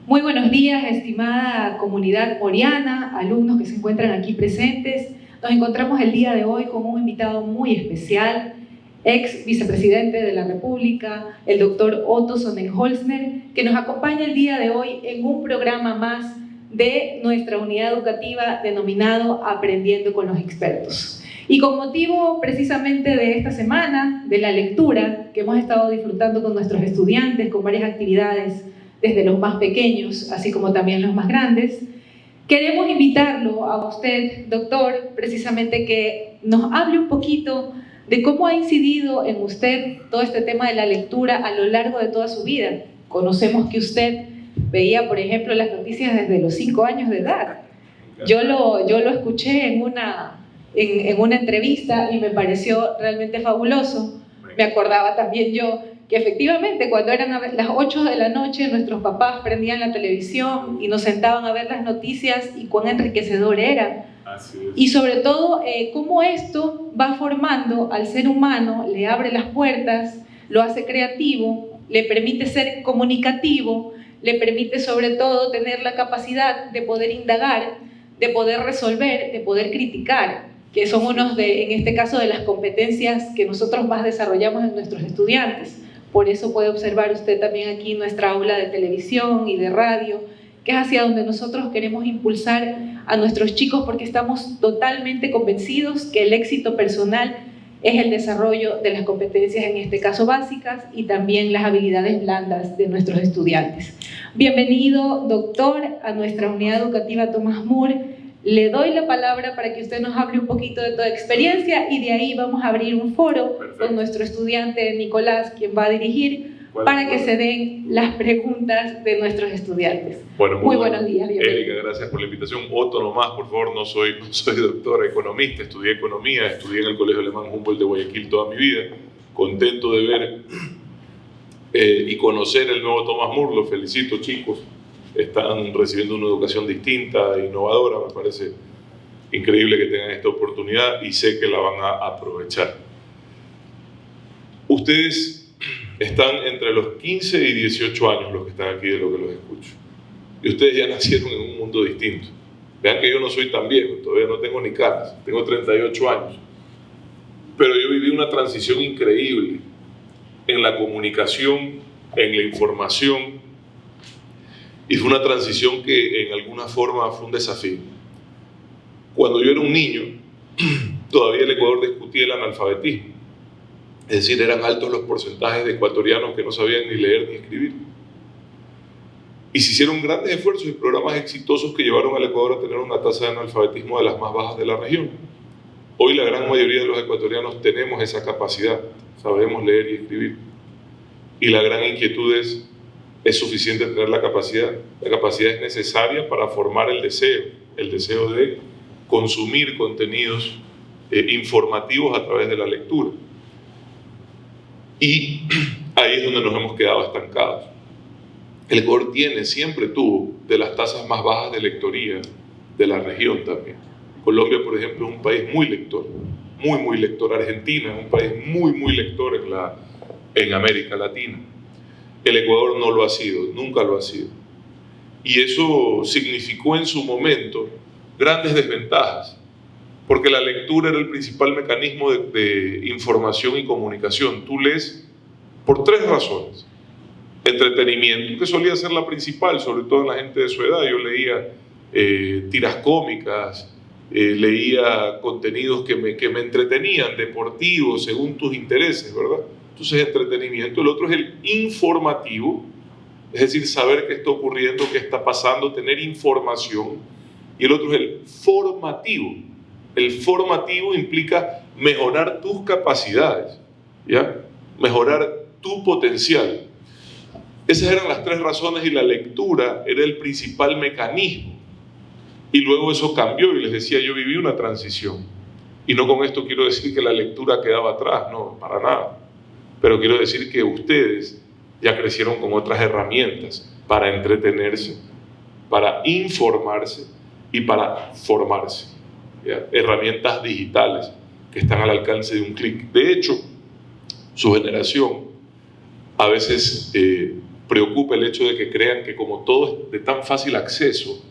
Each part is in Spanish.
Muy buenos días, estimada comunidad moriana, alumnos que se encuentran aquí presentes. Nos encontramos el día de hoy con un invitado muy especial, ex vicepresidente de la República, el doctor Otto Sonnenholzner, que nos acompaña el día de hoy en un programa más de nuestra unidad educativa denominado Aprendiendo con los Expertos. Y con motivo precisamente de esta semana, de la lectura que hemos estado disfrutando con nuestros estudiantes, con varias actividades, desde los más pequeños, así como también los más grandes, queremos invitarlo a usted, doctor, precisamente que nos hable un poquito de cómo ha incidido en usted todo este tema de la lectura a lo largo de toda su vida. Conocemos que usted veía, por ejemplo, las noticias desde los 5 años de edad. Yo lo escuché en una entrevista y me pareció realmente fabuloso. Me acordaba también yo que efectivamente cuando eran las 8 de la noche nuestros papás prendían la televisión y nos sentaban a ver las noticias y cuán enriquecedor era. Así es. Y sobre todo cómo esto va formando al ser humano, le abre las puertas, lo hace creativo, le permite ser comunicativo, le permite sobre todo tener la capacidad de poder indagar, de poder resolver, de poder criticar, que son unos en este caso, de las competencias que nosotros más desarrollamos en nuestros estudiantes. Por eso puede observar usted también aquí nuestra aula de televisión y de radio, que es hacia donde nosotros queremos impulsar a nuestros chicos, porque estamos totalmente convencidos que el éxito personal es el desarrollo de las competencias, en este caso básicas, y también las habilidades blandas de nuestros estudiantes. Bienvenido, doctor, a nuestra unidad educativa Tomás Moore. Le doy la palabra para que usted nos hable un poquito de toda experiencia y de ahí vamos a abrir un foro con nuestro estudiante Nicolás, quien va a dirigir, para que se den las preguntas de nuestros estudiantes. Bueno, muy buenos días. Erika, gracias por la invitación. Otto nomás, por favor, no soy doctor economista, estudié economía, estudié en el Colegio Alemán Humboldt de Guayaquil toda mi vida. Contento de ver y conocer el nuevo Tomás Moore, los felicito, chicos. Están recibiendo una educación distinta e innovadora. Me parece increíble que tengan esta oportunidad y sé que la van a aprovechar. Ustedes están entre los 15 y 18 años, los que están aquí, de lo que los escucho. Y ustedes ya nacieron en un mundo distinto. Vean que yo no soy tan viejo, todavía no tengo ni canas, tengo 38 años. Pero yo viví una transición increíble en la comunicación, en la información. Y fue una transición que en alguna forma fue un desafío. Cuando yo era un niño, todavía el Ecuador discutía el analfabetismo. Es decir, eran altos los porcentajes de ecuatorianos que no sabían ni leer ni escribir. Y se hicieron grandes esfuerzos y programas exitosos que llevaron al Ecuador a tener una tasa de analfabetismo de las más bajas de la región. Hoy la gran mayoría de los ecuatorianos tenemos esa capacidad, sabemos leer y escribir. Y la gran inquietud es suficiente tener la capacidad. La capacidad es necesaria para formar el deseo de consumir contenidos informativos a través de la lectura. Y ahí es donde nos hemos quedado estancados. El Ecuador siempre tuvo de las tasas más bajas de lectoría de la región también. Colombia, por ejemplo, es un país muy lector, muy lector. Argentina es un país muy lector en América Latina. El Ecuador no lo ha sido, nunca lo ha sido. Y eso significó en su momento grandes desventajas, porque la lectura era el principal mecanismo de información y comunicación. Tú lees por 3 razones. Entretenimiento, que solía ser la principal, sobre todo en la gente de su edad. Yo leía tiras cómicas, leía contenidos que me entretenían, deportivos, según tus intereses, ¿verdad? Entonces, entretenimiento. El otro es el informativo, es decir, saber qué está ocurriendo, qué está pasando, tener información. Y el otro es el formativo. El formativo implica mejorar tus capacidades, ¿ya? Mejorar tu potencial. Esas eran las 3 razones y la lectura era el principal mecanismo. Y luego eso cambió y les decía, yo viví una transición. Y no con esto quiero decir que la lectura quedaba atrás, no, para nada. Pero quiero decir que ustedes ya crecieron con otras herramientas para entretenerse, para informarse y para formarse. ¿Ya? Herramientas digitales que están al alcance de un clic. De hecho, su generación a veces preocupa el hecho de que crean que como todo es de tan fácil acceso,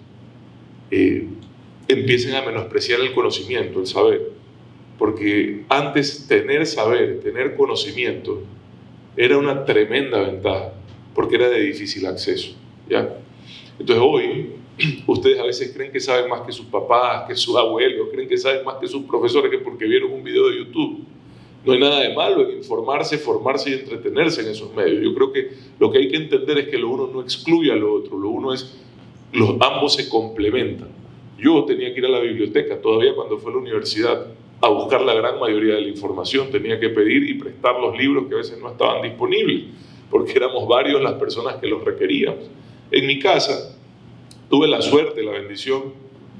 empiecen a menospreciar el conocimiento, el saber. Porque antes tener saber, tener conocimiento, era una tremenda ventaja, porque era de difícil acceso, ¿ya? Entonces hoy, ustedes a veces creen que saben más que sus papás, que sus abuelos, creen que saben más que sus profesores, que porque vieron un video de YouTube. No hay nada de malo en informarse, formarse y entretenerse en esos medios. Yo creo que lo que hay que entender es que lo uno no excluye a lo otro, lo uno es, ambos se complementan. Yo tenía que ir a la biblioteca todavía cuando fue a la universidad a buscar la gran mayoría de la información, tenía que pedir y prestar los libros que a veces no estaban disponibles, porque éramos varios las personas que los requeríamos. En mi casa tuve la suerte, la bendición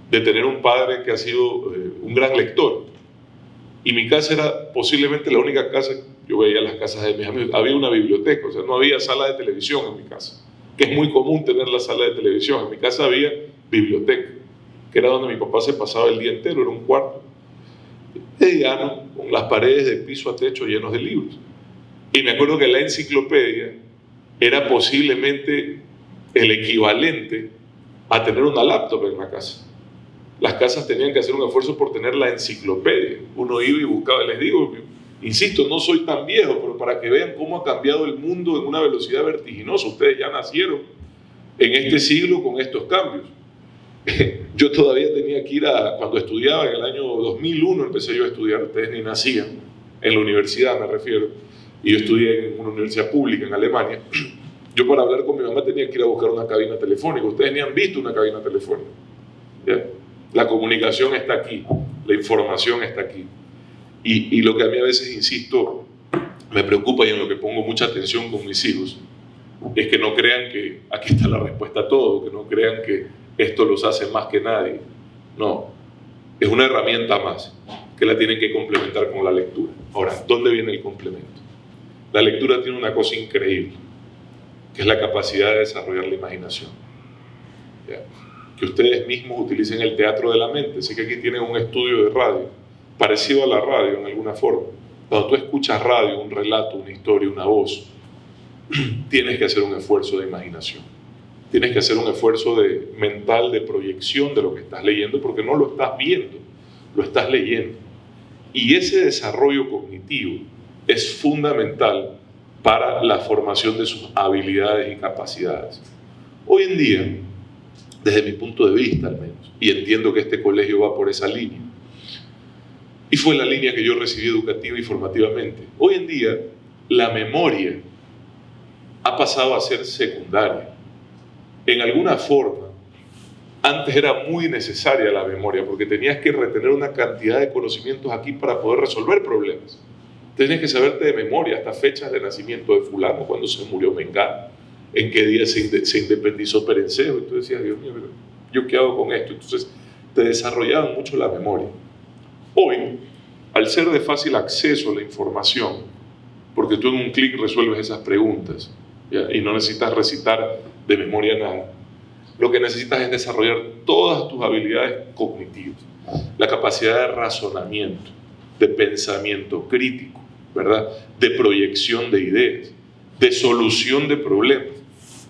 de tener un padre que ha sido un gran lector. Y mi casa era posiblemente la única casa, yo veía las casas de mis amigos, había una biblioteca, o sea, no había sala de televisión en mi casa, que es muy común tener la sala de televisión. En mi casa había biblioteca, que era donde mi papá se pasaba el día entero, era un cuarto mediano, con las paredes de piso a techo llenos de libros. Y me acuerdo que la enciclopedia era posiblemente el equivalente a tener una laptop en la casa. Las casas tenían que hacer un esfuerzo por tener la enciclopedia. Uno iba y buscaba, les digo, insisto, no soy tan viejo, pero para que vean cómo ha cambiado el mundo en una velocidad vertiginosa. Ustedes ya nacieron en este siglo con estos cambios. Yo todavía tenía que ir cuando estudiaba en el año 2001, empecé yo a estudiar, ustedes ni nacían, en la universidad me refiero, y yo estudié en una universidad pública en Alemania. Yo para hablar con mi mamá tenía que ir a buscar una cabina telefónica. Ustedes ni han visto una cabina telefónica, ¿ya? La comunicación está aquí, la información está aquí. Y lo que a mí a veces, insisto, me preocupa y en lo que pongo mucha atención con mis hijos, es que no crean que aquí está la respuesta a todo, que no crean que esto los hace más que nadie. No, es una herramienta más que la tienen que complementar con la lectura. Ahora, ¿dónde viene el complemento? La lectura tiene una cosa increíble, que es la capacidad de desarrollar la imaginación. ¿Ya? Que ustedes mismos utilicen el teatro de la mente. Sé que aquí tienen un estudio de radio, parecido a la radio en alguna forma. Cuando tú escuchas radio, un relato, una historia, una voz, tienes que hacer un esfuerzo de imaginación. Tienes que hacer un esfuerzo mental de proyección de lo que estás leyendo, porque no lo estás viendo, lo estás leyendo. Y ese desarrollo cognitivo es fundamental para la formación de sus habilidades y capacidades. Hoy en día, desde mi punto de vista al menos, y entiendo que este colegio va por esa línea, y fue la línea que yo recibí educativa y formativamente, hoy en día la memoria ha pasado a ser secundaria. En alguna forma, antes era muy necesaria la memoria, porque tenías que retener una cantidad de conocimientos aquí para poder resolver problemas. Tenías que saberte de memoria hasta fechas de nacimiento de fulano, cuando se murió Mengano, en qué día se independizó Perencejo, y tú decías, Dios mío, pero ¿yo qué hago con esto? Entonces te desarrollaban mucho la memoria. Hoy, al ser de fácil acceso a la información, porque tú en un clic resuelves esas preguntas, ¿ya? Y no necesitas recitar de memoria nada, lo que necesitas es desarrollar todas tus habilidades cognitivas, la capacidad de razonamiento, de pensamiento crítico, ¿verdad? De proyección de ideas, de solución de problemas.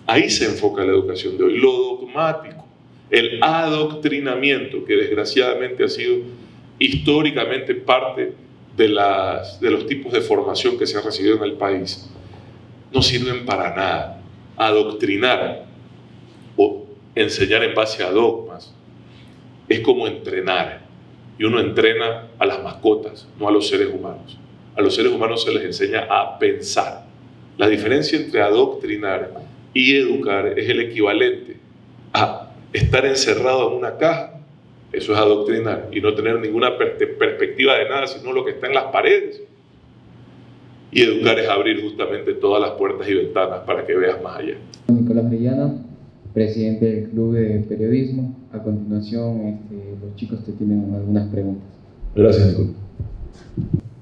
Ahí se enfoca la educación de hoy. Lo dogmático, el adoctrinamiento, que desgraciadamente ha sido históricamente parte de los tipos de formación que se ha recibido en el país, no sirven para nada. Adoctrinar o enseñar en base a dogmas es como entrenar, y uno entrena a las mascotas, no a los seres humanos. A los seres humanos se les enseña a pensar. La diferencia entre adoctrinar y educar es el equivalente a estar encerrado en una caja, eso es adoctrinar, y no tener ninguna perspectiva de nada, sino lo que está en las paredes. Y educar es abrir justamente todas las puertas y ventanas para que veas más allá. Nicolás Frellana, presidente del Club de Periodismo. A continuación, los chicos te tienen algunas preguntas. Gracias, Nico.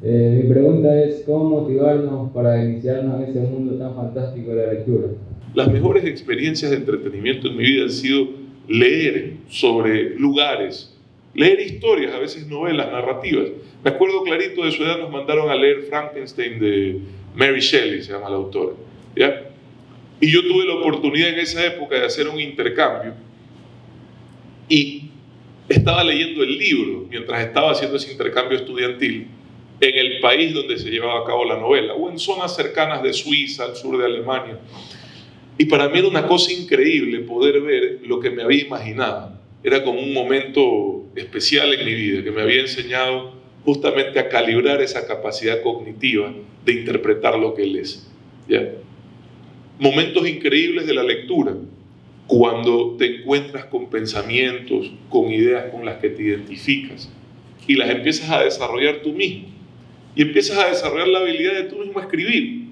Mi pregunta es, ¿cómo motivarnos para iniciarnos en ese mundo tan fantástico de la lectura? Las mejores experiencias de entretenimiento en mi vida han sido leer sobre lugares, leer historias, a veces novelas, narrativas. Me acuerdo clarito de su edad, nos mandaron a leer Frankenstein de Mary Shelley, se llama la autora, ¿ya? Y yo tuve la oportunidad en esa época de hacer un intercambio y estaba leyendo el libro mientras estaba haciendo ese intercambio estudiantil en el país donde se llevaba a cabo la novela, o en zonas cercanas de Suiza, al sur de Alemania. Y para mí era una cosa increíble poder ver lo que me había imaginado. Era como un momento especial en mi vida que me había enseñado justamente a calibrar esa capacidad cognitiva de interpretar lo que lees, ¿ya? Momentos increíbles de la lectura, cuando te encuentras con pensamientos, con ideas con las que te identificas y las empiezas a desarrollar tú mismo. Y empiezas a desarrollar la habilidad de tú mismo a escribir.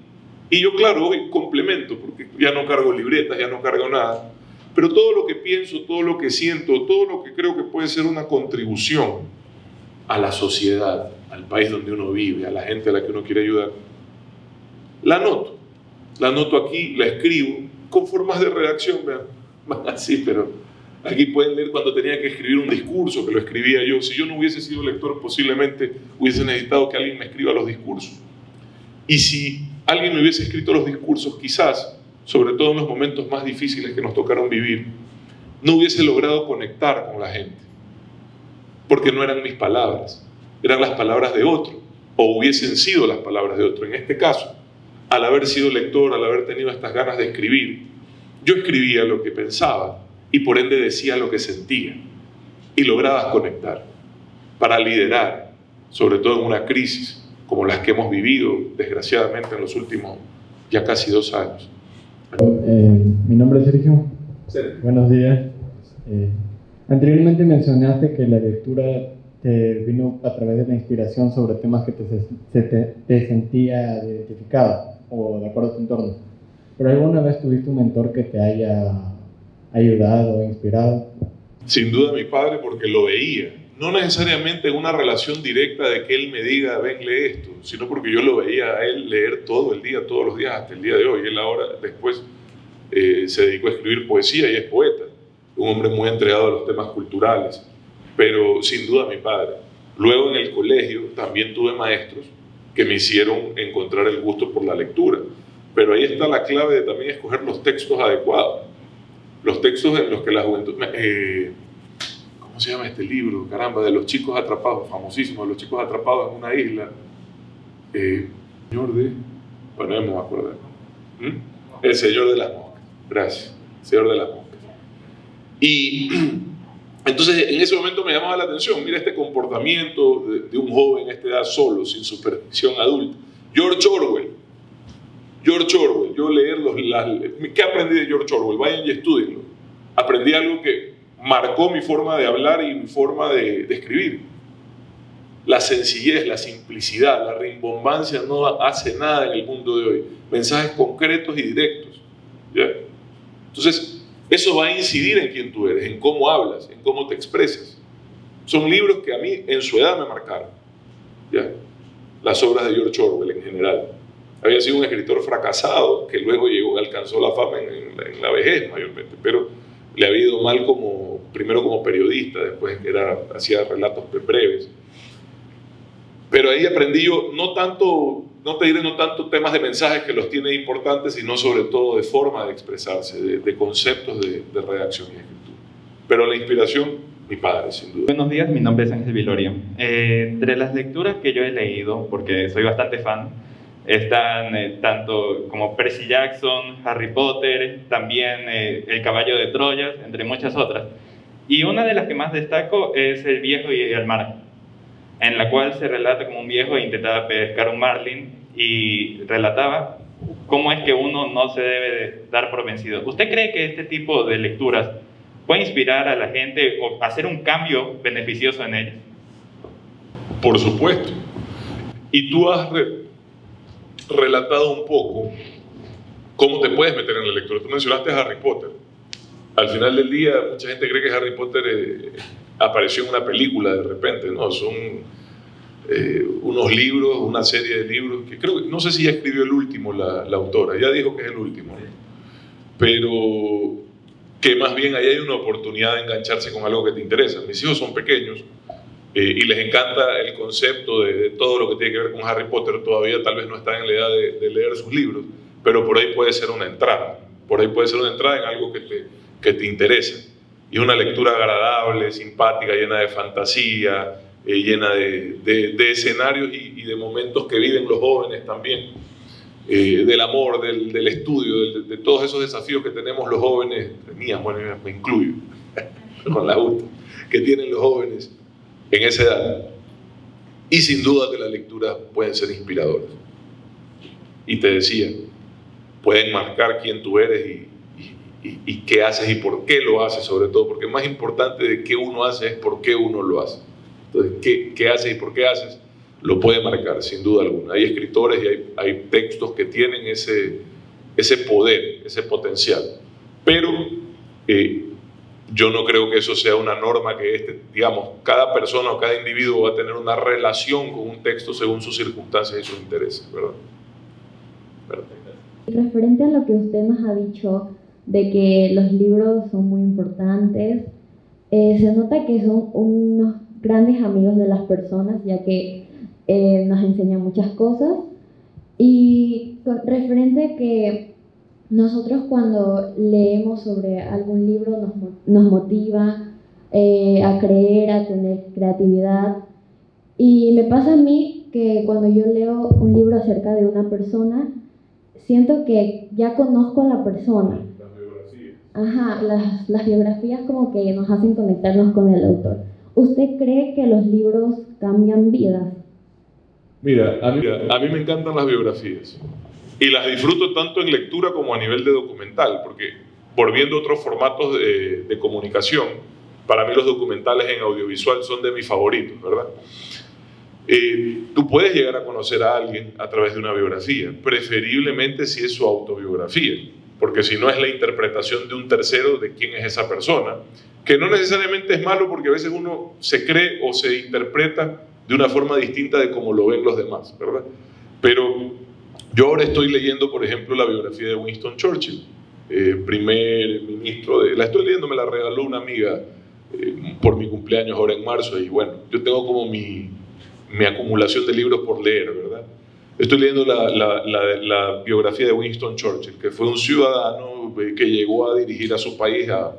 Y yo, claro, hoy complemento, porque ya no cargo libretas, ya no cargo nada, pero todo lo que pienso, todo lo que siento, todo lo que creo que puede ser una contribución a la sociedad, al país donde uno vive, a la gente a la que uno quiere ayudar, la anoto aquí, la escribo, con formas de redacción, vean, así, pero aquí pueden leer cuando tenía que escribir un discurso, que lo escribía yo. Si yo no hubiese sido lector, posiblemente hubiese necesitado que alguien me escriba los discursos. Y si alguien me hubiese escrito los discursos, quizás, sobre todo en los momentos más difíciles que nos tocaron vivir, no hubiese logrado conectar con la gente, porque no eran mis palabras, eran las palabras de otro, o hubiesen sido las palabras de otro. En este caso, al haber sido lector, al haber tenido estas ganas de escribir, yo escribía lo que pensaba y por ende decía lo que sentía, y lograbas conectar para liderar, sobre todo en una crisis como las que hemos vivido desgraciadamente en los últimos ya casi 2 años. Mi nombre es Sergio. Sergio. Buenos días. Anteriormente mencionaste que la lectura te vino a través de la inspiración sobre temas que te sentía identificado o de acuerdo a tu entorno. ¿Pero alguna vez tuviste un mentor que te haya ayudado o inspirado? Sin duda mi padre, porque lo veía. No necesariamente en una relación directa de que él me diga, ven, lee esto, sino porque yo lo veía a él leer todo el día, todos los días, hasta el día de hoy. Él ahora, después, se dedicó a escribir poesía y es poeta. Un hombre muy entregado a los temas culturales, pero sin duda mi padre. Luego en el colegio también tuve maestros que me hicieron encontrar el gusto por la lectura. Pero ahí está la clave de también escoger los textos adecuados. Los textos en los que la juventud... ¿Cómo se llama este libro? Caramba, de los chicos atrapados, famosísimo, de los chicos atrapados en una isla. Señor de... Bueno, no me acuerdo. El Señor de las Moscas. Gracias. Señor de las Moscas. Y entonces en ese momento me llamaba la atención. Mira este comportamiento de un joven a esta edad solo, sin supervisión adulta. George Orwell. Yo leer ¿qué aprendí de George Orwell? Vayan y estudienlo. Aprendí algo que marcó mi forma de hablar y mi forma de escribir. La sencillez, la simplicidad, la rimbombancia no hace nada en el mundo de hoy. Mensajes concretos y directos, ¿ya? Entonces, eso va a incidir en quién tú eres, en cómo hablas, en cómo te expresas. Son libros que a mí en su edad me marcaron, ¿ya? Las obras de George Orwell en general. Había sido un escritor fracasado que luego alcanzó la fama en la vejez mayormente, pero le había ido mal primero como periodista, después hacía relatos breves. Pero ahí aprendí yo no tanto temas de mensajes que los tiene importantes, sino sobre todo de forma de expresarse, de conceptos de redacción y escritura. Pero la inspiración, mi padre, sin duda. Buenos días, mi nombre es Ángel Viloria. Entre las lecturas que yo he leído, porque soy bastante fan, están tanto como Percy Jackson, Harry Potter, también El caballo de Troya, entre muchas otras. Y una de las que más destaco es El viejo y el mar, en la cual se relata como un viejo intentaba pescar un marlin y relataba cómo es que uno no se debe dar por vencido. ¿Usted cree que este tipo de lecturas puede inspirar a la gente o hacer un cambio beneficioso en ellos? Por supuesto. Y tú has relatado un poco cómo te puedes meter en la lectura. Tú mencionaste a Harry Potter. Al final del día, mucha gente cree que Harry Potter apareció en una película de repente. No, son unos libros, una serie de libros, que creo que, no sé si ya escribió el último la autora, ya dijo que es el último, ¿no? Pero que más bien ahí hay una oportunidad de engancharse con algo que te interesa. Mis hijos son pequeños y les encanta el concepto de todo lo que tiene que ver con Harry Potter. Todavía tal vez no están en la edad de leer sus libros, pero por ahí puede ser una entrada. Por ahí puede ser una entrada en algo que te interesa. Y una lectura agradable, simpática, llena de fantasía, llena de escenarios y de momentos que viven los jóvenes también. Del amor, del estudio, de todos esos desafíos que tenemos los jóvenes, bueno, me incluyo, con la justa, que tienen los jóvenes en esa edad. Y sin duda que las lecturas pueden ser inspiradoras. Y te decía, pueden marcar quién tú eres y qué haces y por qué lo haces, sobre todo, porque más importante de qué uno hace es por qué uno lo hace. Entonces, qué haces y por qué haces lo puede marcar, sin duda alguna. Hay escritores y hay textos que tienen ese poder, ese potencial. Pero yo no creo que eso sea una norma que digamos, cada persona o cada individuo va a tener una relación con un texto según sus circunstancias y sus intereses, ¿verdad? Referente a lo que usted nos ha dicho de que los libros son muy importantes, se nota que son unos grandes amigos de las personas, ya que nos enseñan muchas cosas. Y referente a que nosotros cuando leemos sobre algún libro nos motiva a creer, a tener creatividad. Y me pasa a mí que cuando yo leo un libro acerca de una persona, siento que ya conozco a la persona. Las biografías. Ajá, las biografías como que nos hacen conectarnos con el autor. ¿Usted cree que los libros cambian vidas? Mira, a mí me encantan las biografías y las disfruto tanto en lectura como a nivel de documental, porque volviendo a otros formatos de comunicación, para mí los documentales en audiovisual son de mis favoritos, ¿verdad? Tú puedes llegar a conocer a alguien a través de una biografía, preferiblemente si es su autobiografía, porque si no es la interpretación de un tercero de quién es esa persona, que no necesariamente es malo porque a veces uno se cree o se interpreta de una forma distinta de cómo lo ven los demás, ¿verdad? Pero yo ahora estoy leyendo, por ejemplo, la biografía de Winston Churchill, primer ministro la estoy leyendo, me la regaló una amiga por mi cumpleaños ahora en marzo, y bueno, yo tengo como mi acumulación de libros por leer, ¿verdad? Estoy leyendo la biografía de Winston Churchill, que fue un ciudadano que llegó a dirigir a su país a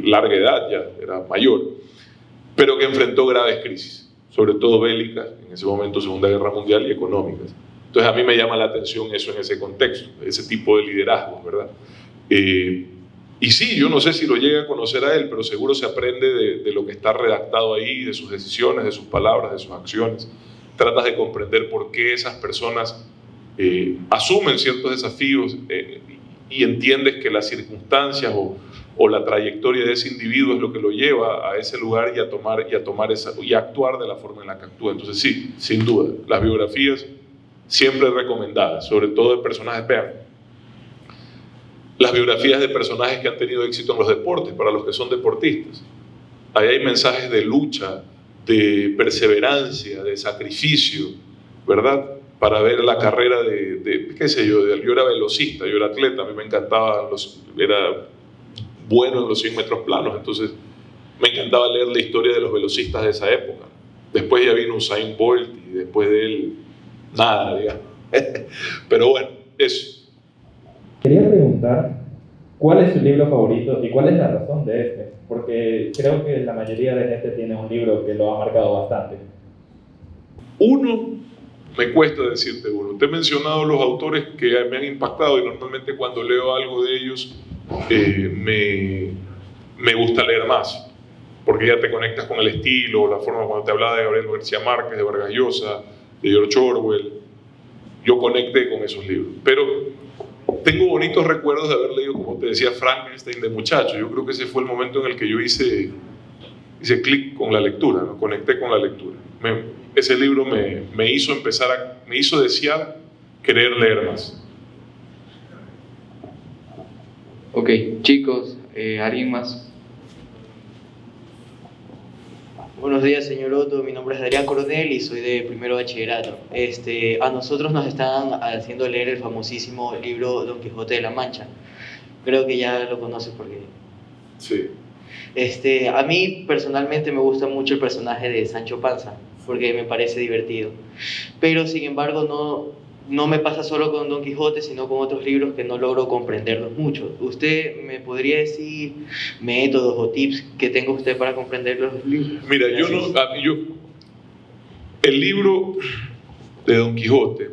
larga edad, ya era mayor, pero que enfrentó graves crisis, sobre todo bélicas, en ese momento Segunda Guerra Mundial, y económicas. Entonces a mí me llama la atención eso en ese contexto, ese tipo de liderazgo, ¿verdad? Y sí, yo no sé si lo llega a conocer a él, pero seguro se aprende de lo que está redactado ahí, de sus decisiones, de sus palabras, de sus acciones. Tratas de comprender por qué esas personas asumen ciertos desafíos y entiendes que las circunstancias o la trayectoria de ese individuo es lo que lo lleva a ese lugar y a actuar de la forma en la que actúa. Entonces sí, sin duda, las biografías siempre recomendadas, sobre todo de personajes. Vean, las biografías de personajes que han tenido éxito en los deportes, para los que son deportistas. Ahí hay mensajes de lucha, de perseverancia, de sacrificio, ¿verdad? Para ver la carrera qué sé yo, yo era velocista, yo era atleta, a mí me encantaba, era bueno en los 100 metros planos, entonces me encantaba leer la historia de los velocistas de esa época. Después ya vino Usain Bolt y después de él, nada, digamos. Pero bueno, eso. Quería preguntar, ¿cuál es su libro favorito y cuál es la razón de este? Porque creo que la mayoría de gente tiene un libro que lo ha marcado bastante. Uno, me cuesta decirte uno. Te he mencionado los autores que me han impactado y normalmente cuando leo algo de ellos me gusta leer más, porque ya te conectas con el estilo, la forma cuando te hablaba de Gabriel García Márquez, de Vargas Llosa, de George Orwell. Yo conecté con esos libros, pero tengo bonitos recuerdos de haber leído, como te decía, Frankenstein de muchacho. Yo creo que ese fue el momento en el que yo hice clic con la lectura, ¿no? Conecté con la lectura. Ese libro me hizo desear querer leer más. Ok, chicos, ¿alguien más? Buenos días, señor Otto. Mi nombre es Adrián Coronel y soy de primero bachillerato. A nosotros nos están haciendo leer el famosísimo libro Don Quijote de la Mancha. Creo que ya lo conoces porque... Sí. A mí personalmente me gusta mucho el personaje de Sancho Panza porque me parece divertido. Pero sin embargo no me pasa solo con Don Quijote, sino con otros libros que no logro comprenderlos mucho. ¿Usted me podría decir métodos o tips que tenga usted para comprender los libros? Mira, el libro de Don Quijote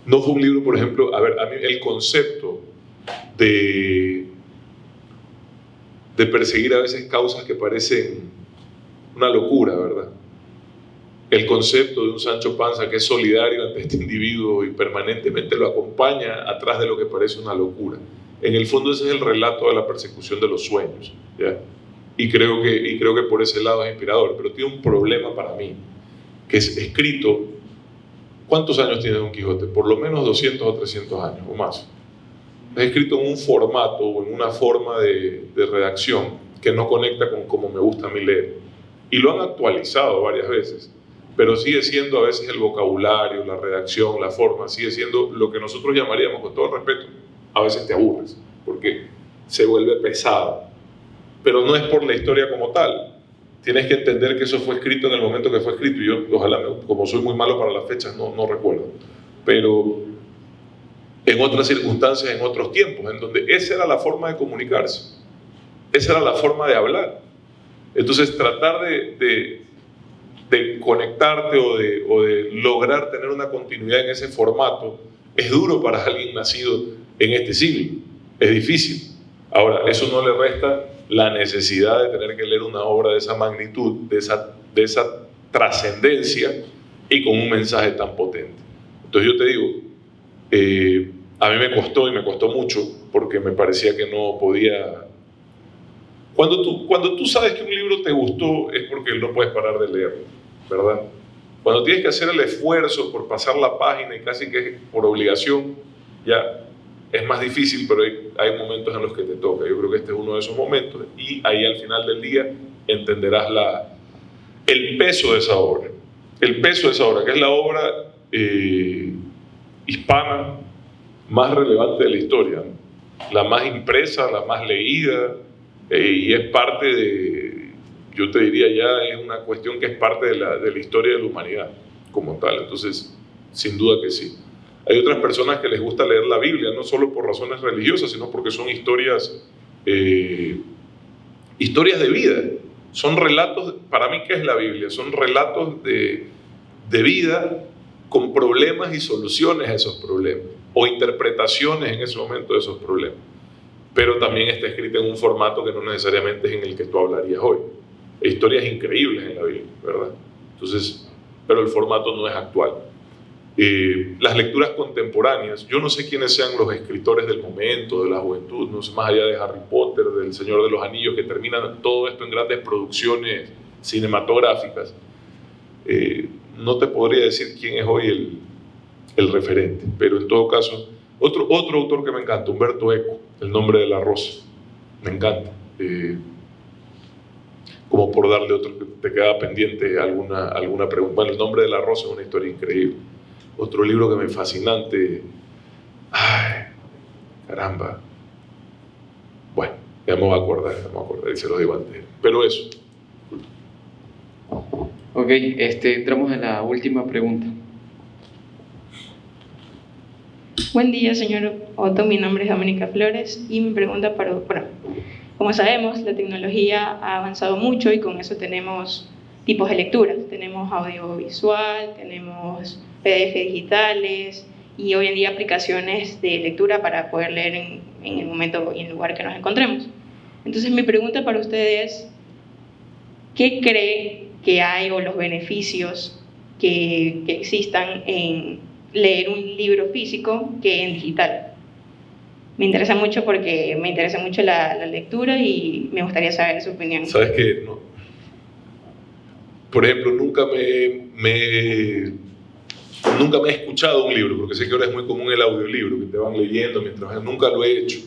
no fue un libro, por ejemplo, a mí el concepto de perseguir a veces causas que parecen una locura, ¿verdad? El concepto de un Sancho Panza que es solidario ante este individuo y permanentemente lo acompaña atrás de lo que parece una locura. En el fondo ese es el relato de la persecución de los sueños, ¿ya? Y creo que por ese lado es inspirador, pero tiene un problema para mí, que es escrito. ¿Cuántos años tiene Don Quijote? Por lo menos 200 o 300 años o más. Es escrito en un formato o en una forma de redacción que no conecta con como me gusta a mí leer. Y lo han actualizado varias veces, pero sigue siendo a veces el vocabulario, la redacción, la forma, sigue siendo lo que nosotros llamaríamos, con todo el respeto, a veces te aburres, porque se vuelve pesado. Pero no es por la historia como tal. Tienes que entender que eso fue escrito en el momento que fue escrito. Y yo, ojalá, como soy muy malo para las fechas, no recuerdo. Pero en otras circunstancias, en otros tiempos, en donde esa era la forma de comunicarse. Esa era la forma de hablar. Entonces, tratar de conectarte o de lograr tener una continuidad en ese formato es duro para alguien nacido en este siglo. Es difícil. Ahora, eso no le resta la necesidad de tener que leer una obra de esa magnitud, de esa trascendencia y con un mensaje tan potente. Entonces yo te digo, a mí me costó y me costó mucho porque me parecía que no podía... Cuando tú sabes que un libro te gustó es porque no puedes parar de leerlo, ¿verdad? Cuando tienes que hacer el esfuerzo por pasar la página y casi que por obligación, ya es más difícil, pero hay momentos en los que te toca. Yo creo que este es uno de esos momentos y ahí al final del día entenderás el peso de esa obra. El peso de esa obra, que es la obra hispana más relevante de la historia, ¿no? La más impresa, la más leída, y es parte de, yo te diría ya, es una cuestión que es parte de la historia de la humanidad como tal. Entonces, sin duda que sí. Hay otras personas que les gusta leer la Biblia, no solo por razones religiosas, sino porque son historias de vida. Son relatos, para mí, ¿qué es la Biblia? Son relatos de vida con problemas y soluciones a esos problemas, o interpretaciones en ese momento de esos problemas. Pero también está escrita en un formato que no necesariamente es en el que tú hablarías hoy. Hay historias increíbles en la Biblia, ¿verdad? Entonces, pero el formato no es actual. Las lecturas contemporáneas, yo no sé quiénes sean los escritores del momento, de la juventud, no sé, más allá de Harry Potter, del Señor de los Anillos, que terminan todo esto en grandes producciones cinematográficas. No te podría decir quién es hoy el referente, pero en todo caso, otro autor que me encanta, Humberto Eco, El nombre de la rosa, me encanta. Como por darle otro, que te queda pendiente alguna pregunta. Bueno, El nombre de la rosa es una historia increíble. Otro libro que me es fascinante, ay, caramba, bueno, ya me voy a acordar y se lo digo antes, pero eso. Ok, entramos en la última pregunta. Buen día, señor Otto. Mi nombre es Dominica Flores y mi pregunta bueno, como sabemos, la tecnología ha avanzado mucho y con eso tenemos tipos de lecturas. Tenemos audiovisual, tenemos PDF digitales y hoy en día aplicaciones de lectura para poder leer en el momento y en el lugar que nos encontremos. Entonces, mi pregunta para usted es, ¿qué cree que hay o los beneficios que existan en leer un libro físico que en digital? Me interesa mucho porque me interesa mucho la lectura y me gustaría saber su opinión. ¿Sabes qué? No. Por ejemplo, nunca me he escuchado un libro, porque sé que ahora es muy común el audiolibro, que te van leyendo mientras... Nunca lo he hecho.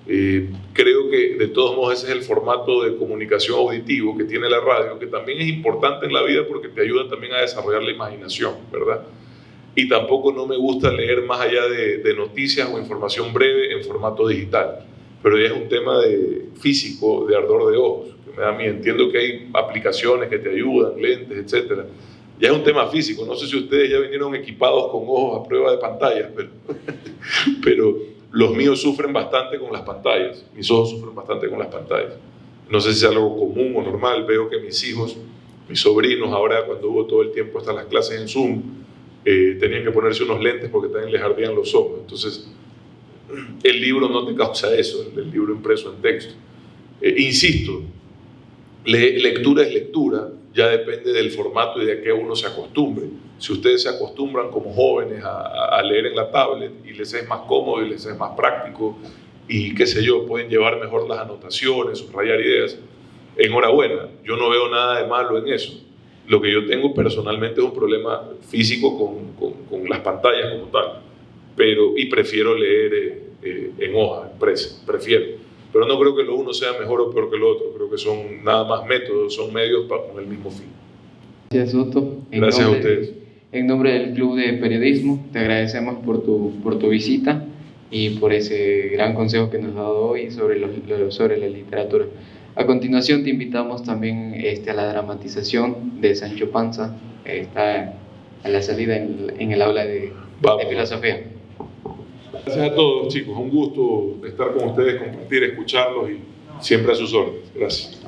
Creo que de todos modos ese es el formato de comunicación auditivo que tiene la radio, que también es importante en la vida porque te ayuda también a desarrollar la imaginación, ¿verdad? Y tampoco no me gusta leer más allá de noticias o información breve en formato digital, pero ya es un tema de físico, de ardor de ojos, que me da miedo. Entiendo que hay aplicaciones que te ayudan, lentes, etcétera. Ya es un tema físico. No sé si ustedes ya vinieron equipados con ojos a prueba de pantallas, pero los míos sufren bastante con las pantallas. Mis ojos sufren bastante con las pantallas. No sé si es algo común o normal. Veo que mis hijos, mis sobrinos, ahora cuando hubo todo el tiempo hasta las clases en Zoom, tenían que ponerse unos lentes porque también les ardían los ojos. Entonces, el libro no te causa eso, el libro impreso en texto. Insisto, lectura es lectura, ya depende del formato y de qué uno se acostumbre. Si ustedes se acostumbran como jóvenes a leer en la tablet y les es más cómodo y les es más práctico y qué sé yo, pueden llevar mejor las anotaciones, subrayar ideas, enhorabuena, yo no veo nada de malo en eso. Lo que yo tengo personalmente es un problema físico con las pantallas como tal, y prefiero leer en hoja, impresa, prefiero. Pero no creo que lo uno sea mejor o peor que lo otro, creo que son nada más métodos, son medios con el mismo fin. Gracias, Otto. Gracias a ustedes. En nombre del Club de Periodismo, te agradecemos por tu visita y por ese gran consejo que nos has dado hoy sobre la literatura. A continuación te invitamos también a la dramatización de Sancho Panza, está a la salida en el aula de filosofía. Gracias a todos, chicos, un gusto estar con ustedes, compartir, escucharlos y siempre a sus órdenes. Gracias.